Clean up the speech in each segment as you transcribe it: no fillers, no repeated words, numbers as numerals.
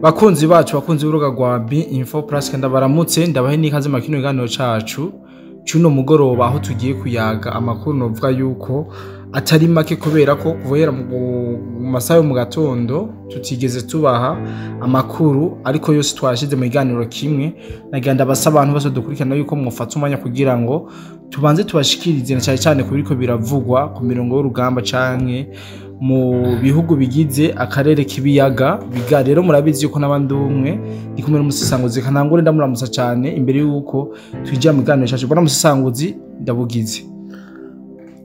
Bakunzi bacu bakunzi b'urubuga rwa Info Plus kandi baramutse ndabahe n'ikaze mu kino kiganiro cacu cuno mugoroba aho tugiye kuyaga amakuru novuga yuko atari make kubera ko kuvohera mu masaha yo mu gatondo tutigeze tubaha amakuru ariko yose twashize mu kiganiro kimwe nagenda basaba abantu bose dukurikirana yuko mwofata umwanya kugira ngo tubanze tubashikirize na cyane kubiriko biravugwa ku mirongo y'urugamba canke mu bihugu bigize akarere kibiyaga biga rero murabizi yuko nabandi umwe ndi kumwe n'umusisanguzi kanangure ndamuramutsa cyane imbere yuko twijya mu kiganiro cyacu bwana musisanguzi ndabugize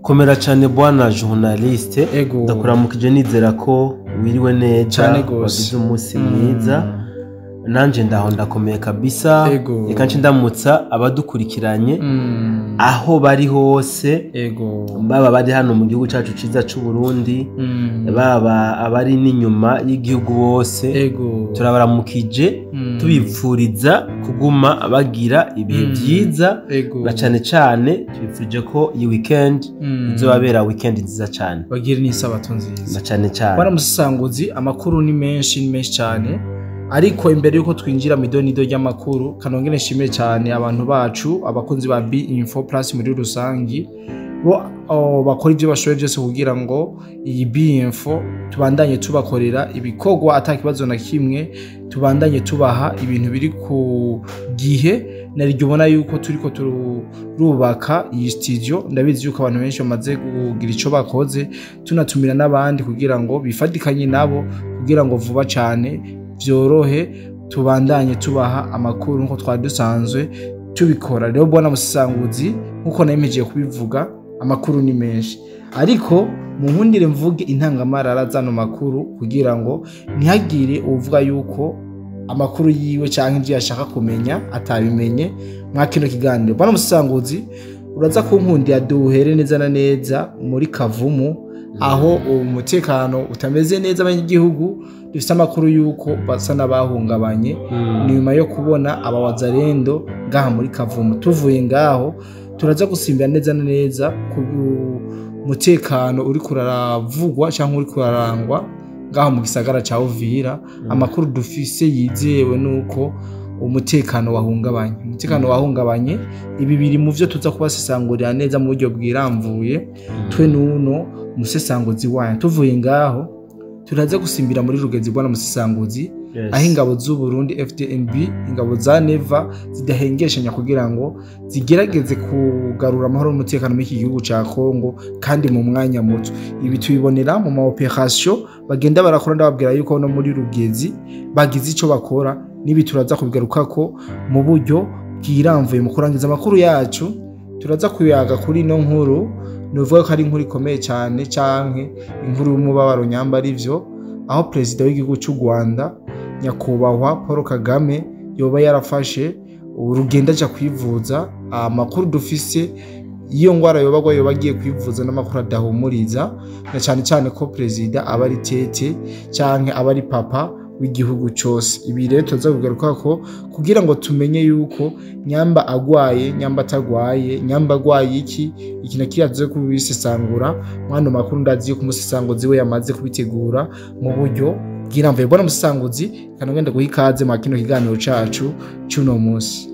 komera cyane bwana journaliste ndakuramukije nizera ko wiriwe neza wagize umunsi mwiza nanje ndaho ndakomeye kabisa reka nce ndamutsa abadukurikiranye aho bari hose baba bari hano mu gihugu cyacu ciza cy'u Burundi baba abari n'inyuma y'igihugu bose turabaramukije tubipfuriza kuguma bagira ibihe byiza na cyane cyane tubipfurije ko iyi weekend izobabera weekend nziza cyane bagire n'isabato nziza na cyane cyane bwana musisanguzi amakuru ni menshi cyane ariko imbere yuko twinjira mu idonido ry'amakuru kanongere nshimire cyane abantu bacu abakunzi ba Info Plus muri rusangi bo bakora ibyo bashoboye byose kugira ngo iyi Info tubandanye tubakorera ibikorwa atakibazo na kimwe tubandanye tubaha ibintu biri ku gihe nariryo ubona yuko turiko turubaka iyi studio ndabizi yuko abantu benshi bamaze kugira ico bakoze tunatumira n'abandi kugira ngo bifadikanye nabo kugira ngo vuba cyane byorohe tubandanye tubaha amakuru nko twari dusanzwe tubikora rero bwana musisanguzi nkuko nayemeje kubivuga amakuru ni menshi ariko mu nkundire mvuge intangamarara zano makuru kugira ngo ntihagire uvuga yuko amakuru yiwe cyangwa ibyo yashaka kumenya atabimenye mwa kino kiganiro bwana musisanguzi uraza kunkundira duhere neza na neza muri Kavumu aho umutekano utameze neza abanyagihugu dufite amakuru yuko basa n'abahungabanye nyuma yo kubona abawazarendo ngaha muri Kavumu tuvuye ngaho turaza gusimbira neza na neza ku mutekano uri kuraravugwa cyangwa uri kurarangwa ngaho mu gisagara ca Uvira amakuru dufise yizewe nuko umutekano wahungabanye ibi biri mu byo tuza kubasesangurira neza mu buryo bwiramvuye twe nuno umusesanguzi wanyu tuvuye ngaho turaza gusimbira muri Rugezi bwana musisanguzi aho ingabo z'u Burundi FDNB ingabo za Neva zidahengeshanya kugira ngo zigerageze kugarura amahoro n'umutekano mu gihugu ca Kongo kandi mu mwanya muto ibi tubibonera mu ma operation bagenda barakora ndababwira yuko no muri Rugezi bagize ico bakora nibi turaza kubigaruka ko mu buryo bwiramvuye mu kurangiza amakuru yacu turaza kuyaga kuri no nkuru nuvuga ko ari inkuru ikomeye cyane canke inkuru y'umubabaro nyamba arivyo aho president w'igihugu cy'u Rwanda nyakubahwa Paul Kagame yoba yarafashe urugendo aja kwivuza amakuru dufise iyo ngwara yoba agiye kwivuza n'amakuru adahumuriza na cyane ko president aba ari tete canke aba ari papa w'igihugu cyose ibi rero tuza kugaruka ko kugira ngo tumenye yuko nyamba agwaye nyamba atagwaye nyamba agwaye iki na kiyaze kubisesangura mwana makuru ndazi yo kumusesanguzi we yamaze kubitegura mu buryo bwiramvuye bwana musisanguzi kanogenda guhikaze mu kino kiganiro cacu cy'uno munsi.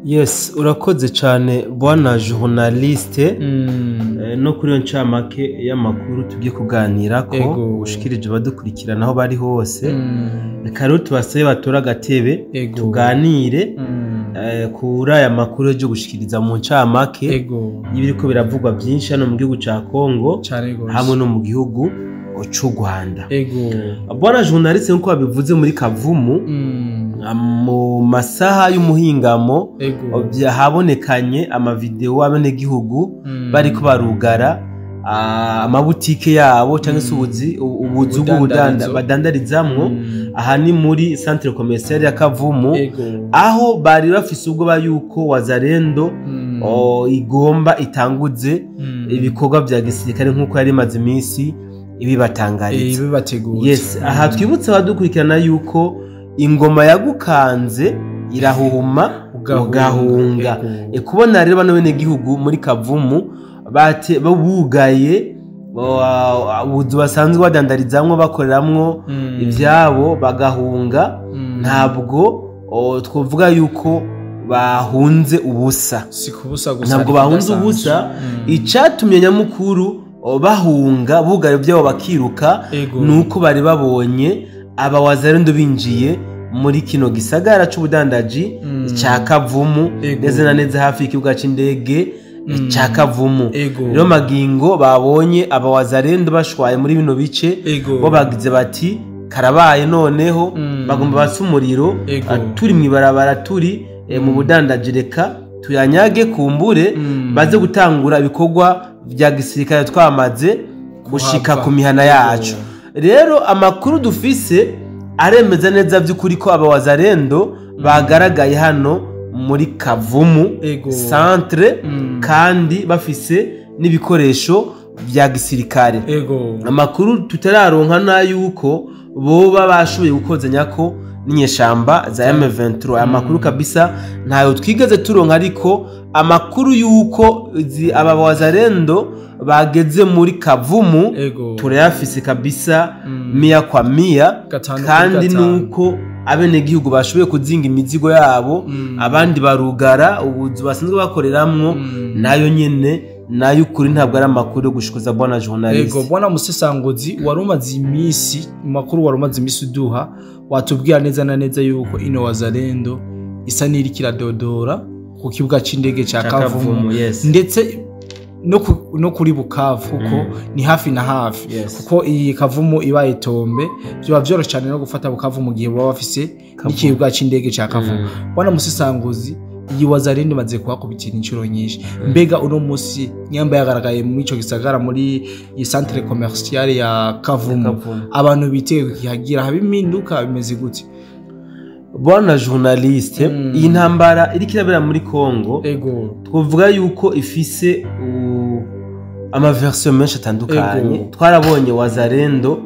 Yes, urakoze cyane bwana journaliste no kuri yo ncamake y'amakuru tugiye kuganira ko ushikirije badukurikirana aho bari hose rero tubasabe batora gatebe tuganire kuri aya makuru yo gushikiriza mu ncamake y'ibiriko biravugwa byinshi hano mu gihugu ca Kongo hamwe no mu gihugu cy'u Rwanda. Bwana journaliste nko babivuze muri Kavumu mu masaha y'umuhingamo habonekanye amavideo y'abenegihugu bariko barugara amabutike yabo cyangwa se ubuzu badandarizamwo aha ni muri centre commercial ya Kavumu aho bari bafise ubwo bayuko wazarendo igomba itanguze ibikorwa bya gisirikare nkuko yari maze iminsi ibibatangariza yes aha twibutse abadukurikirana yuko ingoma yagukanze irahuhuma ugahunga kubona rero bano bene gihugu muri Kavumu bugaye ubuzu basanzwe badandarizamwo bakoreramwo ivyabo bagahunga ntabwo twovuga yuko bahunze ubusa ntabwo bahunze ubusa icatumye nyamukuru bahunga bugara ivyabo bakiruka nuko bari babonye abawazarendo binjiye muri kino gisagara c'ubudandaji ca Kavumu neza na neza hafi y'ikibuga c'indege ca Kavumu rero magingo babonye abawazarendo bashwaye muri bino bice bo bagize bati karabaye noneho bagomba basa umuriro turi mwibarabara turi mu budandaji reka tuyanyage kumbure baze gutangura ibikorwa vya gisirikare twamaze gushika ku mihana yacu rero amakuru dufise aremeza neza by'ukuri ko abawazarendo bagaragaye hano muri Kavumu centre kandi bafise n'ibikoresho vya gisirikare amakuru tutararonka na yuko boba bashoboye gukozanya ko n'inyeshamba za M23 amakuru kabisa ntayo twigeze turonka ariko amakuru yuko abawazarendo bageze muri Kavumu turayafise kabisa mia kwa mia kandi nuko abenegihugu bashoboye kuzinga imizigo yabo abandi barugara ubuzu basanzwe bakoreramwo nayo nyene nayo ukuri ntabwo ari amakuru yo gushikuza bwana journalist bwana musesangozi warumaze imisi makuru warumaze imisi uduha watubwira neza na neza yuko ino wazarendo isa niri kiradodora ku kibuga c'indege ca Kavumu ndetse no kuri Bukavu kuko ni hafi na hafi kuko iyi Kavumu ibaye Tombe byo byoroshye cyane no gufata Bukavu mu gihe baba bafise ikibuga c'indege ca Kavumu bwana musesangozi iyi wazarendo maze kuhakubitira inshuro nyinshi mbega uno musi nyamba yagaragaye mu ico gisagara muri iyi centre commerciale ya Kavumu abantu biteye kuhagira habiminduka bimeze gute bwana journaliste iyi ntambara iri kirabera muri Kongo twovuga yuko ifise ama version menshi atandukanye twarabonye wazarendo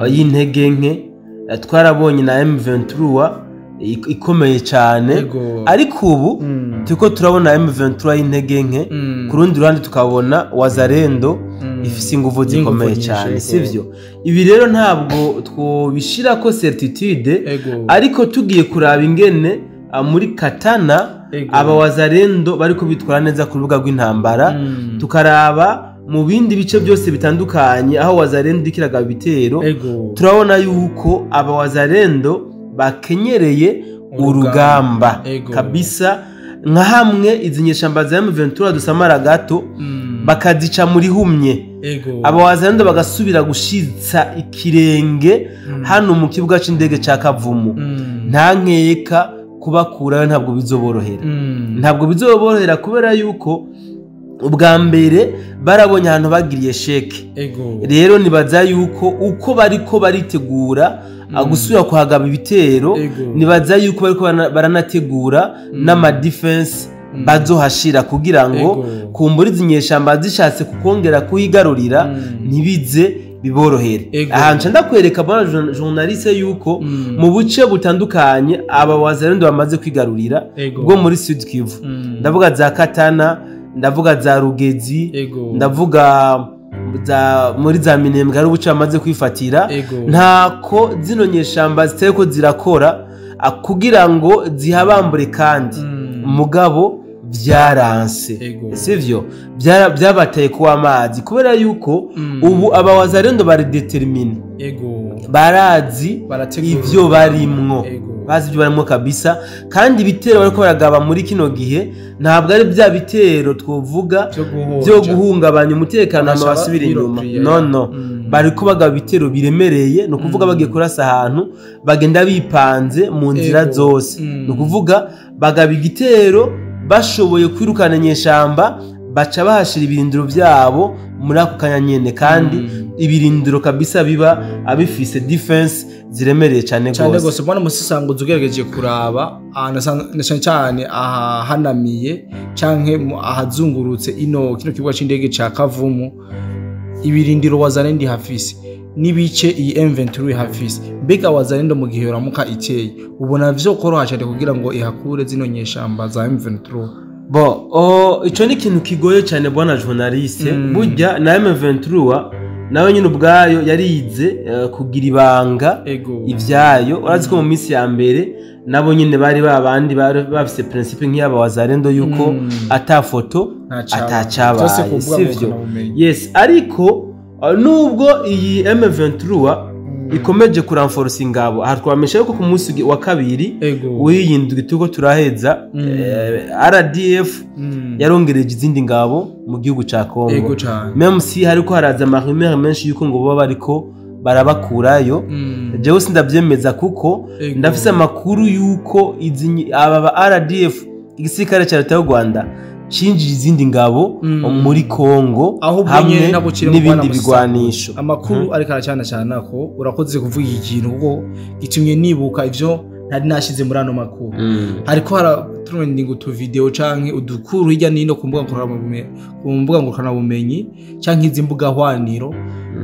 y'intege nke twarabonye na M23 ikomeye cyane ariko ubu tuko turabona M23 y'intege nke ku rundi ruhande tukabona wazarendo ifise ingufu zikomeye cyane sivyo ibi rero ntabwo twobishira ko certitude ariko tugiye kuraba ingene muri Katana abawazarendo bariko bitwara neza ku rubuga rw'intambara tukaraba mu bindi bice byose bitandukanye aho wazarendo ikiraga bitero turabona yuko abawazarendo bakenyereye urugamba kabisa nka hamwe izi nyeshamba za M23 dusamara gato bakazica muri humye abawazarendo bagasubira gushitsa ikirenge hano mu kibuga c'indege ca Kavumu nta nkeka kubakurayo ntabwo bizoborohera kubera yuko ubwa mbere barabonye ahantu bagiriye sheke rero nibaza yuko uko bariko baritegura gusubira kuhagaba ibitero nibaza yuko bariko baranategura n'ama defense bazohashira kugira ngo kumbura izi nyeshamba zishatse kukongera kuyigarurira ntibize biborohere ahantu ndakwereka bwana journaliste yuko mu buce butandukanye aba wazarendo bamaze kwigarurira bwo muri Sud Kivu ndavuga za Katana ndavuga za Rugezi ndavuga muri za Minembwe ari ubuce bamaze kwifatira ntako zino nyeshamba ziteye ko zirakora kugira ngo zihabambure kandi mugabo byaranse sivyo byabateye kuwa amazi kubera yuko ubu abawazarendo bari determine barazi ivyo barimwo bazi ibyo barimo kabisa kandi ibitero bariko baragaba muri kino gihe ntabwo ari bya bitero twovuga byo guhungabanya umutekano n'abasubira inyuma no bariko bagaba ibitero biremereye no kuvuga bagiye kurasa ahantu bagenda bipanze mu nzira zose no kuvuga bagaba igitero bashoboye kwirukana nyeshamba baca bahashira ibirindiro byabo muri ako kanya nyene kandi ibirindiro kabisa biba abifise defense ziremereye cyane gose bwana musisanguza ugerageje kuraba cyane ahanamiye canke ahazungurutse kino kibuga c'indege ca Kavumu ibirindiro wazarendo hafise nibice iyi M23 hafise mbega wazarendo mu gihe yoramuka iteye ubona vyo koroha cyane kugira ngo ihakure zino nyeshamba za M23 ico ni ikintu kigoye cyane bwana journaliste burya na M23 nawe nyine ubwayo yarize kugira ibanga ivyayo. Urazi ko mu minsi ya mbere nabo nyine bari babandi bafise principe nk'iyaba wazarendo yuko ata foto atacabaye, sivyo? Yes, ariko nubwo iyi M23 ikomeje kuranforce ingabo, aha twamesha yuko ku munsi wa kabiri w'iyindwi tuko turaheza RDF yarongereje izindi ngabo mu gihugu ca Congo, même si hariko haraza amahumere menshi yuko ngo baba bariko barabakurayo. Jewe sindavyemeza kuko ndafise amakuru yuko aba RDF igisirikare ca leta y'u Rwanda cinjije izindi ngabo muri Congo hamwe n'ibindi bigwanisho. Amakuru ariko aracana ko urakoze kuvuga ikintu kuko gitumye nibuka ivyo ntari nashize muri ano makuru. Hariko trending utu video canke udukuru hirya nino ku mbuga ngurukana bumenyi canke izi mbuga hwaniro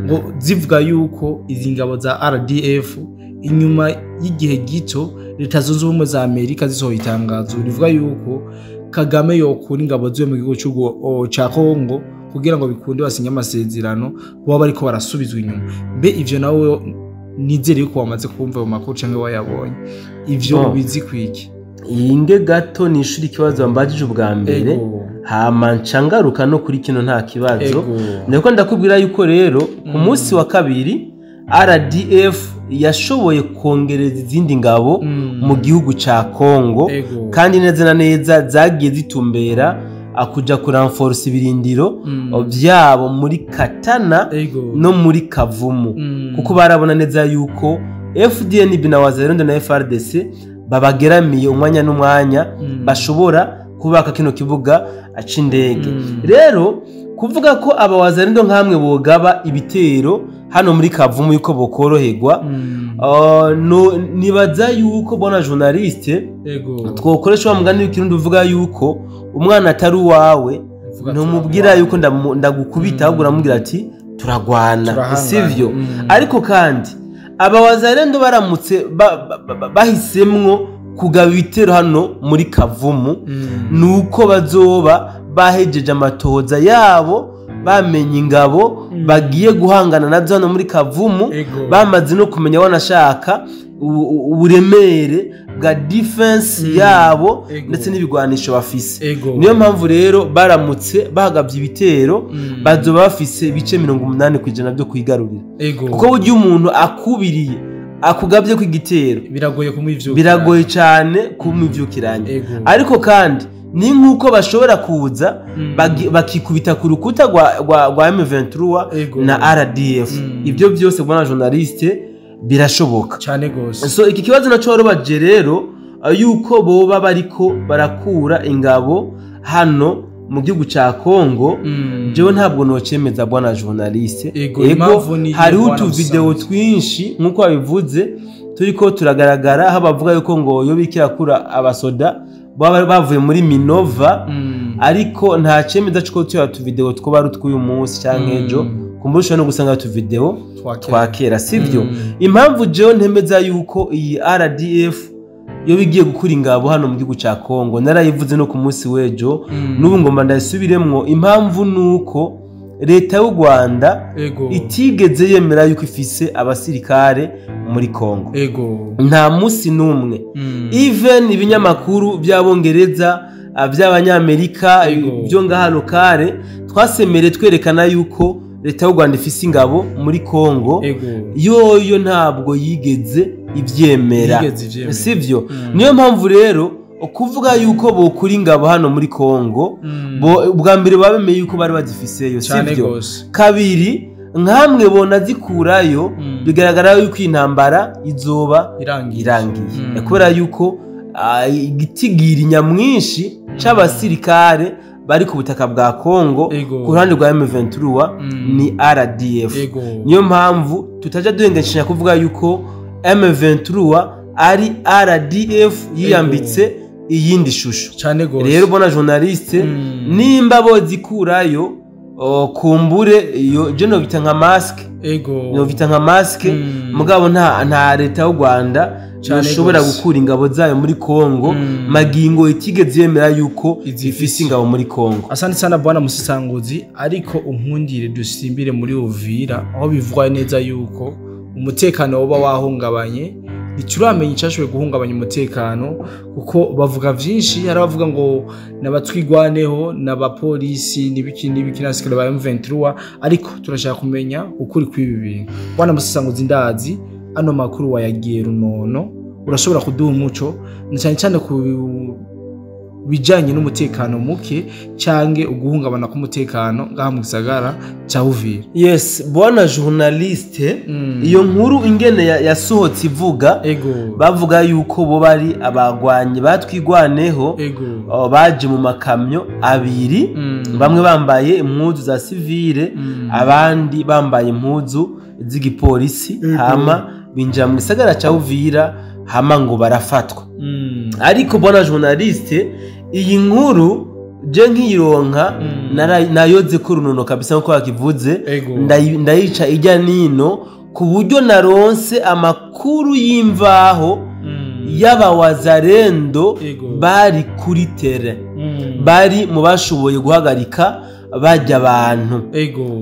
ngo zivuga yuko izi ngabo za RDF inyuma y'igihe gito leta zunze ubumwe za Amerika zisohoye itangazo rivuga yuko Kagame yokura ingabo ziwe mu gihugu ca Congo kugira ngo bikunde basinye amasezerano baba bariko barasubizwa inyuma. Mbe ivyo nawe nizere yuko wamaze kumva mu makuru canke wayabonye ivyo bizi kwiki? Inge gato nishuri ikibazo mbajije ubwa mbere hama ncangaruka no kuri kino nta kibazo. Ndeko ndakubwira yuko rero ku munsi wa kabiri RDF yashoboye kongereza izindi ngabo mu gihugu ca Congo kandi neza na neza zagiye zitumbera akuja kuranforce ibirindiro vyabo muri Katana no muri Kavumu, kuko barabona neza yuko FDNB na Wazalendo na FRDC babageramiye umwanya n'umwanya bashobora kubaka kino kibuga acindege. Rero kuvuga ko aba Wazalendo nkamwe bogaba ibitero hano muri Kavumu yuko bokoroherwa, nibaza yuko bona journaliste twokoresha mugani w'ikirundi uvuga yuko umwana atari wawe ntumubwira yuko ndagukubita ahubwo uramubwira ati turagwana, sivyo? Ariko kandi aba Wazalendo baramutse bahisemwo kugaba ibitero hano muri Kavumu nuko bazoba bahejeje amatohoza yabo, bamenye ingabo bagiye guhangana nazo hano muri Kavumu, bamaze no kumenya wanashaka uburemere bwa defense yabo ndetse n'ibigwanisho bafise. Niyo mpamvu rero baramutse bahagabye ibitero bazoba bafise ibice 80% byo kwigarurira, kuko buryo umuntu akubiriye akugabye ku igitero biragoye cyane kumuvyukiranye. Ariko kandi ni nkuko bashobora kuza bakikubita ku rukuta rwa M23 na RDF. Ibyo byose bona journaliste birashoboka cyane gose. So iki kibazo naco baje rero yuko boba bariko barakura ingabo hano mu gihugu ca Congo, jewe ntabwo nocemeza bwana journaliste. Ego hariho utu video twinshi nkuko babivuze turiko turagaragara aho bavuga yuko ngo yo bikira abasoda bavuye muri Minova, ariko nta cemeza cyo tuya tu video two baru tw'uyu munsi canke ejo kumbusha no gusanga tu video twakera, sivyo? Impamvu jewe ntemeza yuko iyi RDF yo bigiye gukura ingabo hano mu gihugu ca Congo narayivuze no ku munsi wejo, n'ubu ngomba ndasubiremwo. Impamvu nuko leta y'u Rwanda itigeze yemera yuko ifise abasirikare muri Congo, nta musi numwe. Even ibinyamakuru by'abongereza by'abanyamerika byo ngaha lokale twasemere twerekana yuko leta y'u Rwanda ifise ingabo muri Congo, yoyo ntabwo yigeze ivyemera, sivyo? Niyo mpamvu rero kuvuga yuko bokuri ingabo hano muri Congo bwa mbere babemeye yuko bari bazifiseyo, sivyo? Kabiri nkamwe bona zikurayo bigaragara yuko intambara izoba irangiye, kubera yuko igitigira nyamwinshi c'abasirikare bari ku butaka bwa Congo ku ruhande rwa M23 ni RDF. Niyo mpamvu tutaja duhengesha kuvuga yuko M23 ari RDF yiyambitse iyindi shusho. Rero bona journaliste nimba bo zikurayo kumbure iyo je no bita nka mask no bita nka mask mugabo nta leta y'u Rwanda ushobora gukura ingabo zayo muri Kongo magingo itigeze yemera yuko ifise ingabo muri Kongo. Asante sana bwana Musisanguzi, ariko unkundire dusimbire muri Uvira aho bivugwa neza yuko umutekano woba wahungabanye. Nicuramenye cyashoboye guhungabanya umutekano kuko bavuga vyinshi, hari abavuga ngo nabatwigwaneho n'abapolisi nibiki nasikira ba M23, ariko turashaka kumenya ukuri kw'ibi bintu. Bwana Musisanguzi, ndazi ano makuru wayagiye runono, urashobora kuduha umuco cyane cyane ku bijanye n'umutekano muke canke uguhungabana k'umutekano ngaha mu gisagara ca Uvira. Yes, bwana journaliste, iyo nkuru ingene yasohotse ivuga bavuga yuko bo bari abagwanyi batwigwaneho baje mu makamyo abiri, bamwe bambaye impuzu za civile abandi bambaye impuzu z'igipolisi, hama binjira mu gisagara ca Uvira hama ngo barafatwa. Ariko bwana journaliste, iyi nkuru je nkironka nayoze ko runono kabisa nko bakivuze, ndayica ijya nino ku buryo naronse amakuru y'imvaho y'abawazarendo bari kuri tere, bari mu bashoboye guhagarika bajya abantu.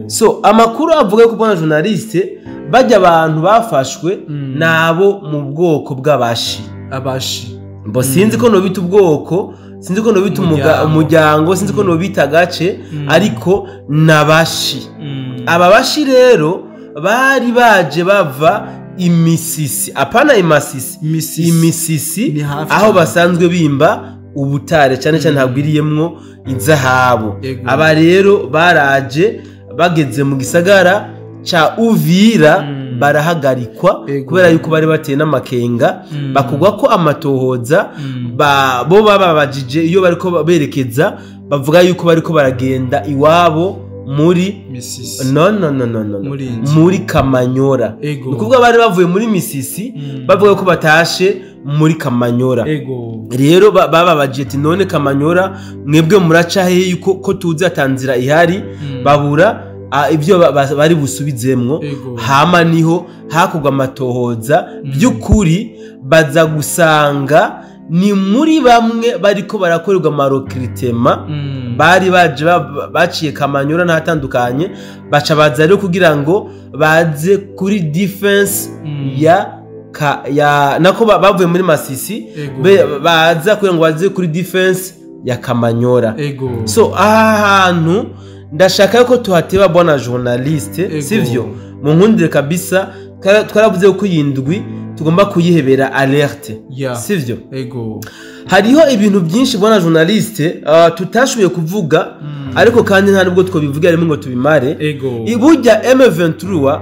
So amakuru avuga ko bwana journaliste bajya abantu bafashwe nabo mu bwoko bw'abashi. Mbo sinzi ko no bita ubwoko, sinzi ko no bita umuryango, sinzi ko no bita gace, ariko nabashi. Aba bashi rero bari baje bava imisisi, apana imisisi aho basanzwe bimba ubutare cyane cyane hagwiriyemwo inzahabu. Aba rero baraje bageze mu gisagara cha Uvira barahagarikwa kubera yuko bari bateye n'amakenga, bakugwa ko amatohoza bo bababajije iyo bariko berekeza, bavuga yuko bariko baragenda iwabo muri muri Kamanyora. Nikuvuga bari bavuye muri Misisi bavuga ko batashe muri Kamanyora. Rero bababajije ati none Kamanyora mwebwe muraca he yuko ko tuzi atanzira ihari, babura ibyo bari busubizemwo. Hama niho hakugwa amatohoza by'ukuri, baza gusanga ni muri bamwe bariko barakorerwa marokritema, bari baje baciye Kamanyora n'atandukanye, baca baza rero kugira ngo baze kuri defense ya nako bavuye muri Masisi baza kugira ngo baze kuri defense ya Kamanyora. So ahantu ndashaka ko tuhateba bwana journaliste, sivyo mu nkundire kabisa. Twaravuze ko yindwi tugomba kuyihebera alerte, sivyo? Hariho ibintu byinshi bwana journaliste tutashoboye kuvuga, ariko kandi nta nubwo twobivuga rimwe ngo tubimare. Ibujya M23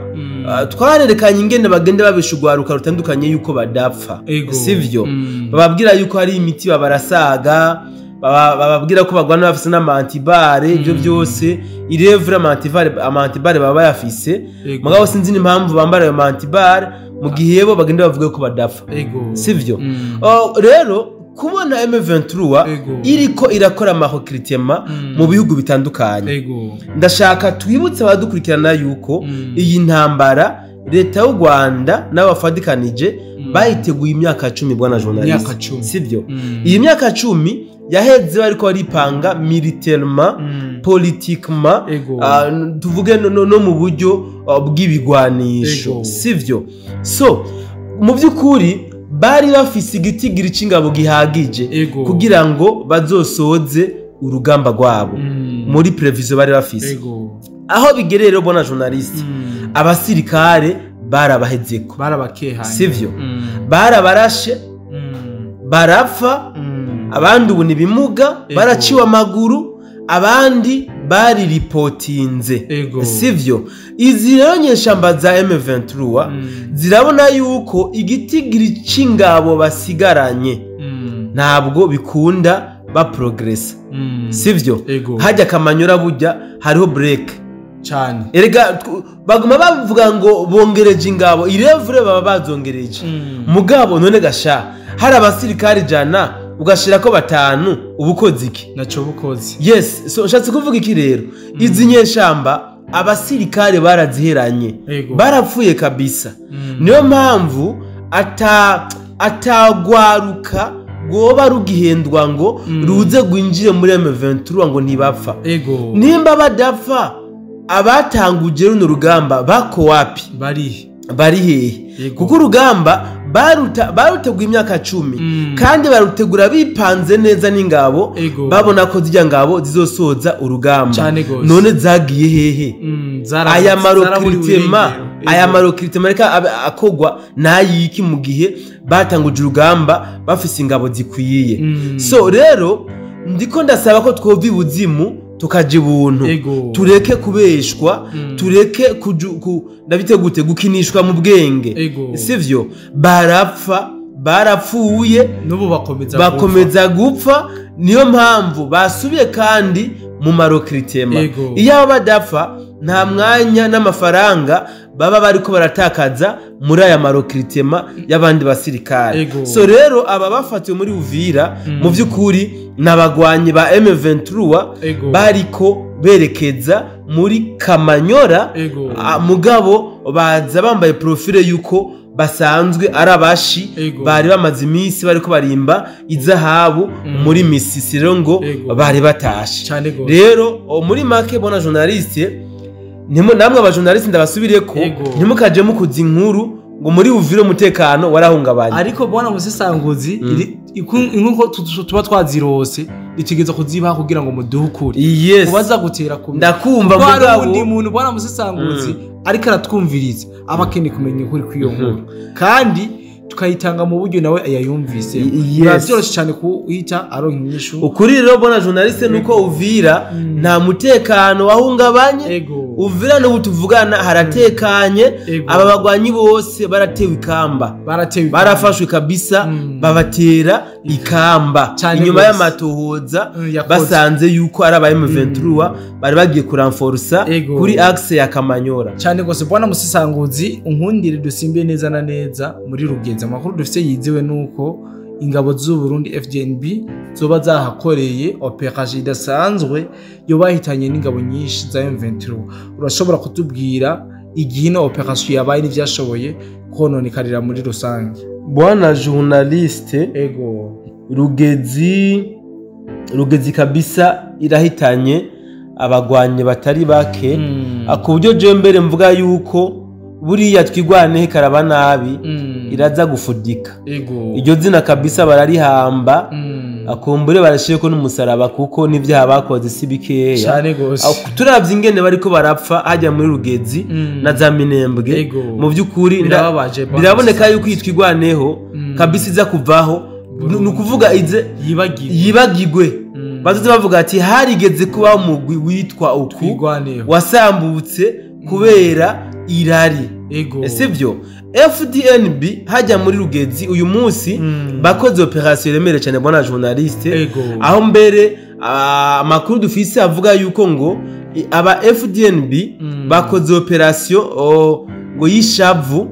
twarerekanye ingene bagenda babishugwaruka rutandukanye yuko badapfa, sivyo? Bababwira yuko hari imiti babarasaga, bababwira ko bagwana bafise n'amantibare, ibyo byose irevre amantibare baba yafise, mugabo sinzi n'impamvu bambara ayo mantibare mu gihe bo bagenda bavuga ko badapfa, sivyo? Rero kubona M23 iriko irakora amahokritema mu bihugu bitandukanye, ndashaka twibutse abadukurikirana yuko iyi ntambara leta y'u Rwanda n'abafadikanije bayiteguye imyaka 10 bwana journaliste, sivyo? Iyi myaka 10 yaheze bariko baripanga militairement, politiquement, tuvuge no mu buryo bw'ibigwanisho, sivyo? So mu by'ukuri bari bafise igitigiri c'ingabo gihagije kugira ngo bazosoze urugamba rwabo muri prevision bari bafise. Aho bigerero bona journaliste, abasirikare barabahezeko, barabakehanye, sivyo? Barabarashe barapfa, abandi ubu nibimuga baraciwe amaguru, abandi bari reportinze, sivyo? Izi rero nyeshamba za M23 zirabona yuko igitigiri c'ingabo basigaranye ntabwo bikunda ba progress, sivyo? Hajya Kamanyora bujya hariho break cyane, erega baguma bavuga ngo bongereje ingabo, irevure baba bazongereje, mugabo none gasha hari abasirikari jana ugashirako batanu ubukoze iki naco bukoze yes so nshatse kuvuga iki rero izi nyeshamba abasirikare baraziheranye barapfuye kabisa niyo mpamvu atagwaruka goba rugihendwa ngo ruze gwinjire muri M23 ngo ntibapfa nimba badapfa abatanguje runo rugamba bako wapi bari hehe kuko urugamba barutegura imyaka 10 kandi barutegura bipanze neza n'ingabo babona ko zijya ngabo zizosoza urugamba none zagiye hehe aya marokritema reka akogwa nayiki mu gihe batanguje urugamba bafise ingabo zikwiye so rero ndiko ndasaba ko twova ibuzimu tukaje buntu tureke kubeshwa tureke ndabite gute gukinishwa mu bwenge sivyo barapfuye nubu bakomeza gupfa niyo mpamvu basubiye kandi mu marokritema iyo badapfa nta mwanya n'amafaranga baba bariko baratakaza muri aya marokritema y'abandi basirikare so rero aba bafatiwe muri Uvira mu by'ukuri nabagwanyi ba M23 bariko berekeza muri Kamanyora mugabo baza bambaye profile yuko basanzwe ari abashi bari bamaze iminsi bariko barimba izahabu muri Misisiro ngo bari batashe rero muri make bona journaliste namwe abajournaliste ndabasubireko ntimukaje mukuza inkuru ngo muri Uvira umutekano warahungabanye ariko bona musisanguzi inkuko tuba twazirose itegeza kuziba kugira ngo muduhukure kubaza gutera kumwe ndakumva mugabo undi muntu bona musisanguzi ariko aratwumviriza abakene kumenya ukuri kwiyo nkuru kandi tukayitanga mu buryo nawe ayayumvise byoroshye cyane kuhita aronka inyishu ukuri rero bona journaliste nuko Uvira nta mutekano wahungabanye Uvira no butuvugana haratekanye aba bagwanyi bose baratewe ikamba barafashwe kabisa babatera ikamba inyuma y'amatohoza basanze yuko ari aba M23 bari bagiye kuranforsa kuri axe ya Kamanyora cyane gose bona musisanguzi unkundire dusimbiye neza na neza muri Rugenzi amakuru dufite yizewe nuko ingabo z'u Burundi FDNB zoba zahakoreye operation idasanzwe yo bahitanye n'ingabo nyinshi za M23 urashobora kutubwira igihe no operation yabaye n'ivyashoboye kononekarira muri rusange bwana journaliste Rugezi kabisa irahitanye abagwanye batari bake akuburyo je mbere mvuga yuko buriya twigwane karaba nabi iraza gufudika iryo zina kabisa bararihamba akumbure barashiye ko n'umusaraba kuko n'ivyaha bakoze sibikeya turavye ingene bariko barapfa hajya muri Rugezi na za Minembwe mu by'ukuri biraboneka yuko yitwigwaneho kabisa iza kuvaho nukuvuga ize yibagigwe bazoze bavuga ati harigeze kuba umugwi witwa uku wasambutse kubera irari sivyo FDNB hajya muri Rugezi uyu munsi bakoze operation remere cyane bona journaliste aho mbere amakuru dufise avuga yuko ngo aba FDNB bakoze operation ngo yishavu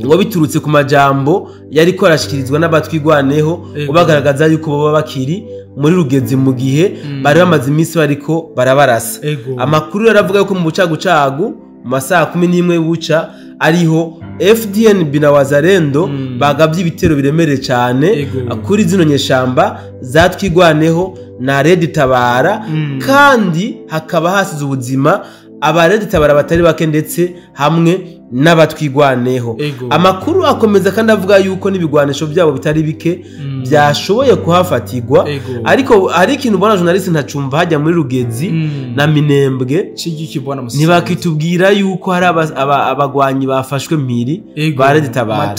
ngo biturutse ku majambo yari ko arashikirizwa n'abatwigwaneho ubagaragaza yuko baba bakiri muri Rugezi mu gihe bari bamaze iminsi bariko barabarasa amakuru yaravuga yuko mu bucagucagu mu masaha 11 buca ariho FDNB na Wazalendo bagavye ibitero biremereye cyane kuri zino nyeshamba zatwigwaneho na Red Tabara kandi hakaba hasize ubuzima aba Red Tabara batari bake ndetse hamwe n'abatwigwaneho amakuru akomeza kandi avuga yuko n'ibigwanisho byabo bitari bike byashoboye kuhafatirwa ariko hari ikintu bona journaliste ntacumva hajya muri Rugezi na Minembwe ntibakitubwira yuko hari abagwanyi bafashwe mpiri ba Red Tabara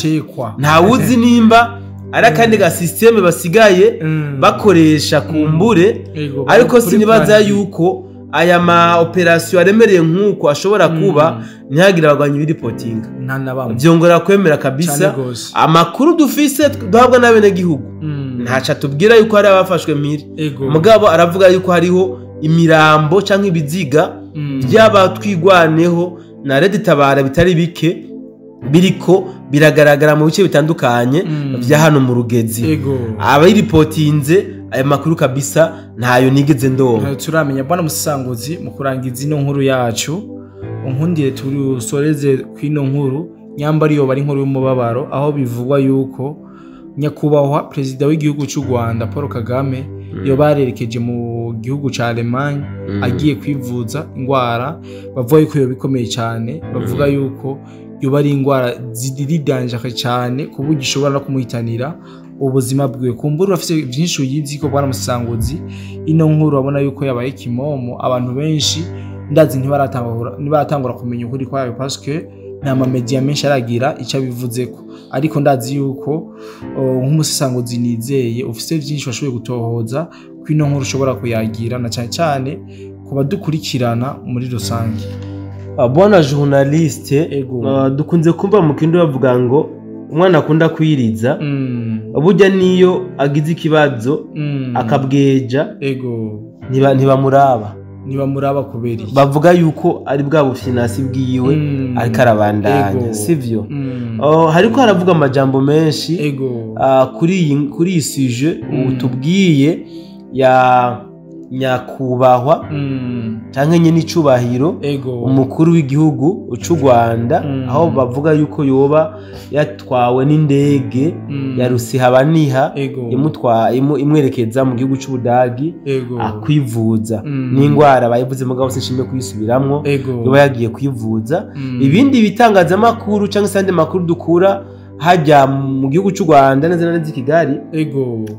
nta wuzi nimba ara kandi ga systeme basigaye bakoresha kumbure ariko sinibaza yuko aya ma operation aremereye nkuko ashobora kuba ntihagira abagwanyi biripotinga byongora kwemera kabisa amakuru dufise duhabwa n'abene gihugu ntaca tubwira yuko hari abafashwe mpiri mugabo aravuga yuko hariho imirambo canke ibiziga by'abatwigwaneho na Red Tabara bitari bike biriko biragaragara mu bice bitandukanye vya hano mu Rugezi. Abayiripotinze aya makuru kabisa ntayo nigeze ndonka. Turamenya bwana Musesangozi mu kurangiza ino nkuru yacu, unkundire turusoreze kwino nkuru nyambari yo bari nkuru y'umubabaro, aho bivugwa yuko nyakubahwa perezida w'igihugu cy'u Rwanda Paul Kagame yo barerekeje mu gihugu ca Allemagne agiye kwivuza ingwara bavuga yuko yo bikomeye cyane, bavuga yuko yo bari ingwara zidiridanje cyane kuburyo ishobora no kumuhitanira ubuzima bwiwe. Kumbura afite byinshi uyizi ko bwana Musesangozi, ino nkuru abona yuko yabaye kimomo, abantu benshi ndazi ntibaratangura kumenya ukuri kwayo parce que nta mamedia menshi aragira icyo abivuzeko, ariko ndazi yuko nk'Umusesangozi nizeye ufite byinshi washoboye gutohoza kwino nkuru ushobora kuyagira, na cyane cyane kuba dukurikirana muri rusange. Bwana journaliste, dukunze kumva mu kindi bavuga ngo umwana akunda kwiriza burya niyo agize ikibazo akabweja ntibamuraba kubera bavuga yuko ari bwa bufinasi bwiwe ariko arabandanya, sivyo? Hariko haravuga amajambo menshi kuri iyi suje utubwiye ya nyakubahwa canke nyene icubahiro umukuru w'igihugu cy'u Rwanda, aho bavuga yuko yoba yatwawe n'indege ya Rusihabaniha imwerekeza mu gihugu cy'Ubudagi akwivuza n'ingwara bayivuze mugabo sinshimye kuyisubiramwo, yoba yagiye kwivuza. Ibindi bitangazamakuru canke sande makuru dukura hajya mu gihugu cy'u Rwanda neza neza i Kigali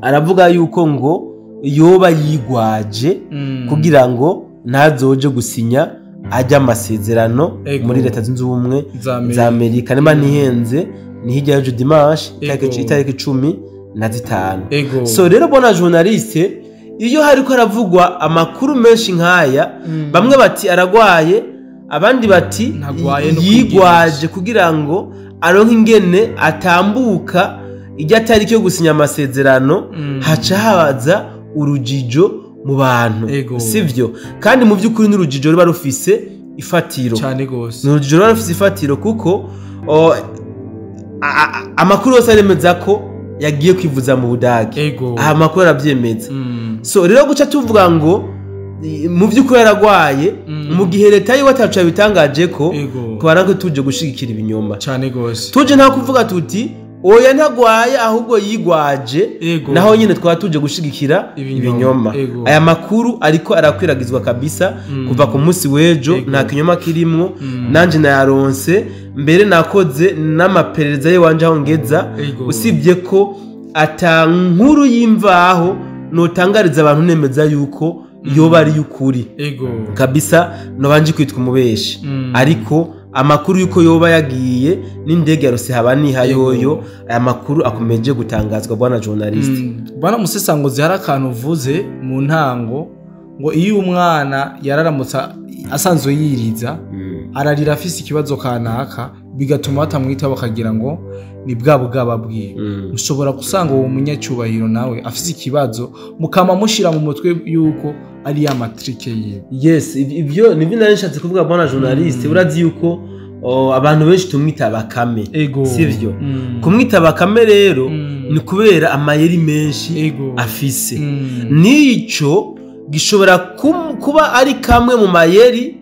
aravuga yuko ngo yoba yigwaje kugira ngo ntazoje gusinya ajya amasezerano muri Leta Zunze Ubumwe za Amerika. Niba nihenze ni hirya y'ejo dimanche itariki 15. So rero bona journaliste, iyo hariko haravugwa amakuru menshi nkaya, bamwe bati aragwaye, abandi bati yigwaje kugira ngo aronke ingene atambuka ijya tariki yo gusinya amasezerano, haca habaza urujijo mu bantu, sivyo? Kandi mu by'ukuri n'urujijo ruba rufise ifatiro cyane gose, n'urujijo ruba rufise ifatiro kuko amakuru yose aremeza ko yagiye kwivuza mu Budage, aha makuru arabyemeza. So rero guca tuvuga ngo mu by'ukuri yaragwaye mu gihe leta yiwe atacu yabitangaje ko twaranke tuje gushigikira ibinyoma cyane gose, tuje nta kuvuga tuti oya ntagwaye ahubwo yigwaje, naho nyine twaba tuje gushigikira ibinyoma. Aya makuru ariko arakwiragizwa kabisa kuva ku munsi w'ejo, nta kinyoma kirimwo, nanje nayaronse mbere nakoze n'amaperereza ye wanje aho ngeza, usibye ko ata nkuru y'imvaho notangariza abantu nemeza yuko yoba ari y'ukuri kabisa, nobanje kwitwa umubeshi. Ariko amakuru yuko yoba yagiye n'indege ya Rusihabaniha yoyo, aya makuru akomeje gutangazwa bwana journalist. Bwana Musesangozi, hari akantu uvuze mu ntango ngo iyo umwana yararamutsa asanzwe yiriza ararira afise ikibazo kanaka, bigatuma batamwita bakagira ngo ni bwaba bwiwe. Mushobora gusanga uwo munyacyubahiro nawe afise ikibazo mukama mushira mu mutwe yuko ari ya matrike yiwe. Yes, ibyo nibyo nari nshatse kuvuga bwana journalist. Urazi yuko abantu benshi tumwita Bakame, sivyo? Kumwita Bakame rero ni kubera amayeri menshi afise, nico gishobora kuba ari kamwe mu mayeri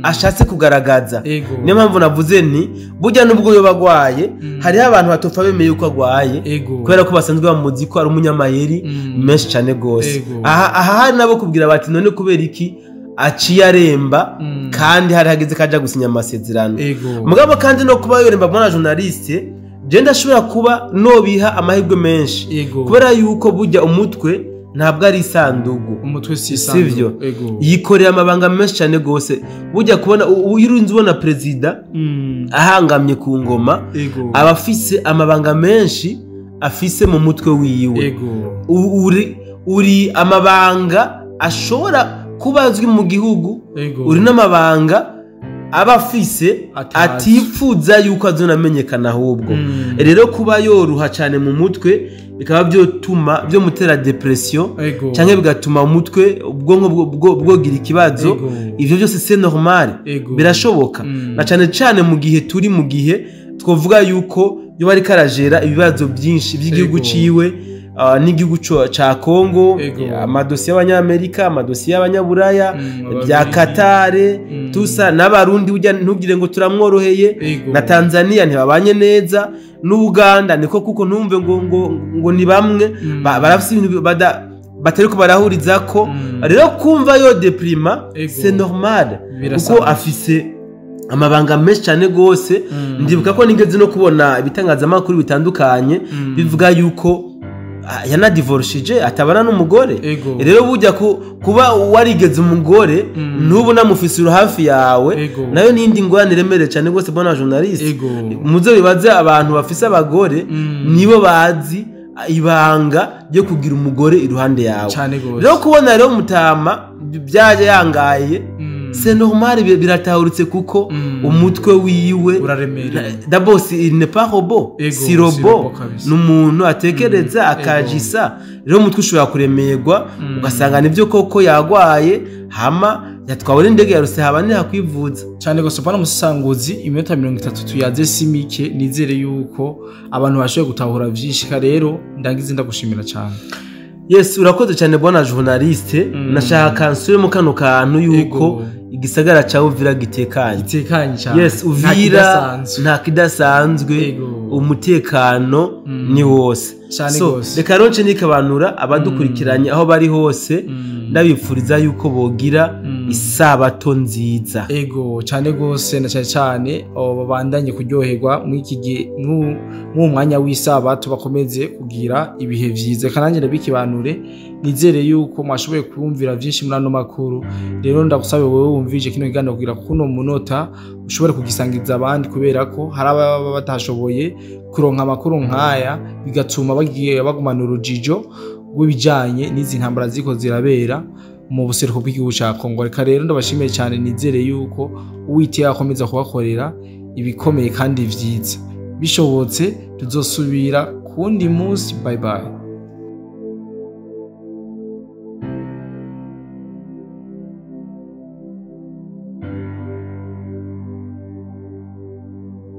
ashatse kugaragaza. Niyo mpamvu navuze ni burya nubwo yo bagwaye hariho abantu batopfa bemeye yuko agwaye kubera ko basanzwe bamuzi ko ari umunyamayeri menshi cyane gose. Aha hari nabo kubwira bati none kubera iki aciye aremba kandi hari hageze kaja gusinya amasezerano. Mugabo kandi no kuba yoremba bwana journaliste, je ndashobora kuba nobiha amahirwe menshi kubera yuko burya umutwe ntabwo ari isandugu, umutwe si isandugu, sivyo? Yikorera amabanga menshi cyane gose. Burya kubona uyirunze ubona president ahangamye ku ngoma, abafise amabanga menshi afise mu mutwe wiwe. Uri amabanga ashobora kubazwi mu gihugu, uri n'amabanga abafise atifuza yuko azonamenyekana ahubwo. Rero kuba yoruha cyane mu mutwe bikaba byotuma byo mutera depression cyangwa bigatuma umutwe ubwonko bwogira ikibazo. Ivyo byose c'est normal, birashoboka na cyane cyane mu gihe turi mu gihe twovuga yuko yo bari karajera ibibazo byinshi by'igihugu ciwe n'igihugu ca Congo, amadosiye y'abanyamerika, amadosiye y'abanyaburaya, bya Katare, tusa n'abarundi ujya ntugire ngo turamworoheye, na Tanzania ntibabanye neza, n'Uganda niko kuko ntumve ngo ni bamwe barafise ibintu batariko barahurizako. Rero kumva yo deprima c'est normal kuko afise amabanga menshi cyane gose. Ndibuka ko nigeze no kubona ibitangazamakuru bitandukanye bivuga yuko yanadivorishije atabana n'umugore. Rero bujya kuba warigeze umugore ntubu namufise hafi yawe nayo nindi ngwane remere cyane gose bona journaliste muzo bibaze abantu bafise abagore nibo bazi ibanga ryo kugira umugore iruhande yawe. Rero kubona rero Mutama byaje yangaye c'est normal, biratahuritse kuko umutwe wiwe d'abord il n'est pas robot, si robot n'umuntu atekereza akajisa. Rero umutwe ushobora kuremerwa ugasanga nivyo koko yagwaye hama yatwawe n'indege yaruse habane hakwivuza cyane gose. Pana musanguzi iminota 30 tuyaze simike, nizere yuko abantu bashoboye gutahura vyinshi. Rero ndangize ndagushimira cyane. Yes, urakoze cyane bwana journaliste. Nashaka nsure mu kano kantu yuko igisagara cha Uvira gitekanye cyane. Yes, Uvira nta kidasanzwe, umutekano ni wose. So reka ronce nikabanura abadukurikiranye aho bari hose, ndabipfuriza yuko bogira isabato nziza. Cyane gose na cyane babandanye kuryoherwa mu iki gihe mu mwanya w'isabato, bakomeze kugira ibihe vyiza. Kananje ndabikibanure, nizere yuko mwashoboye kumvira vyinshi muri ano makuru. Rero ndagusabe wewe wumvije kino kiganiro kugira kuno munota ushobore kugisangiza abandi, kubera ko hari ababa batashoboye kuronka amakuru nkaya, bigatuma bagiye bagumana urujijo rw'ibijanye n'izi ntambara ziko zirabera mu buseruko bw'igihugu ca Kongo. Reka rero ndabashimiye cyane, nizere yuko Uwiteka akomeza kubakorera ibikomeye kandi vyiza. Bishobotse tuzosubira kundi munsi. Bye bye.